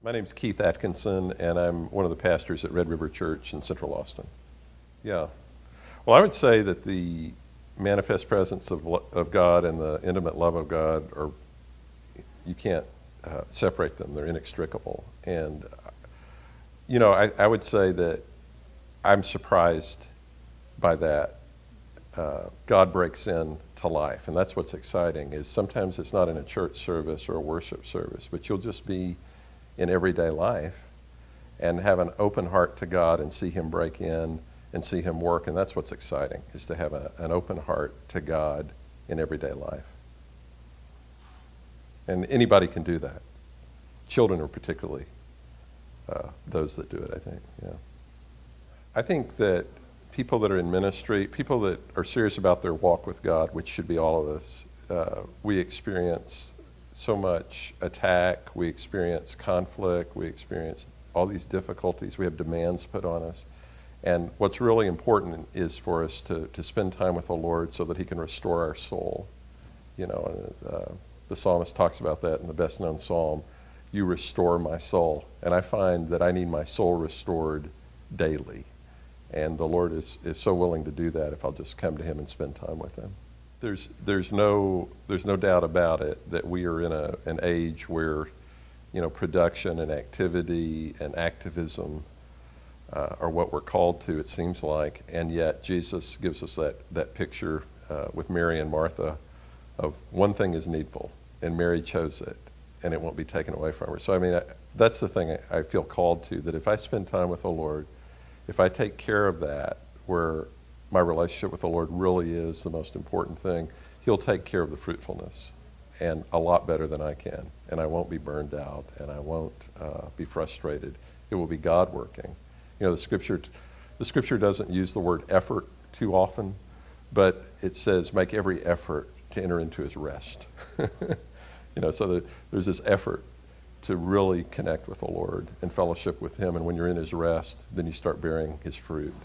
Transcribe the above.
My name's Keith Atkinson, and I'm one of the pastors at Red River Church in Central Austin. Yeah. Well, I would say that the manifest presence of God and the intimate love of God are, you can't separate them. They're inextricable. And, you know, I would say that I'm surprised by that. God breaks in to life, and that's what's exciting, is sometimes it's not in a church service or a worship service, but you'll just be in everyday life and have an open heart to God and see Him break in and see Him work. And that's what's exciting, is to have an open heart to God in everyday life. And anybody can do that. Children are particularly those that do it, I think. Yeah. I think that people that are in ministry, people that are serious about their walk with God, which should be all of us, we experience so much attack, we experience conflict, we experience all these difficulties, we have demands put on us. And what's really important is for us to spend time with the Lord so that He can restore our soul. You know, the psalmist talks about that in the best known psalm, "You restore my soul." And I find that I need my soul restored daily. And the Lord is so willing to do that if I'll just come to Him and spend time with Him. There's no doubt about it that we are in an age where, you know, production and activity and activism are what we're called to, it seems like. And yet Jesus gives us that picture with Mary and Martha of one thing is needful, and Mary chose it, and it won't be taken away from her. So I mean, that's the thing I feel called to, that if I spend time with the Lord, if I take care of that, where my relationship with the Lord really is the most important thing, He'll take care of the fruitfulness, and a lot better than I can. And I won't be burned out, and I won't be frustrated. It will be God working. You know, the scripture doesn't use the word effort too often, but it says make every effort to enter into His rest. You know, so there's this effort to really connect with the Lord and fellowship with Him. And when you're in His rest, then you start bearing His fruit.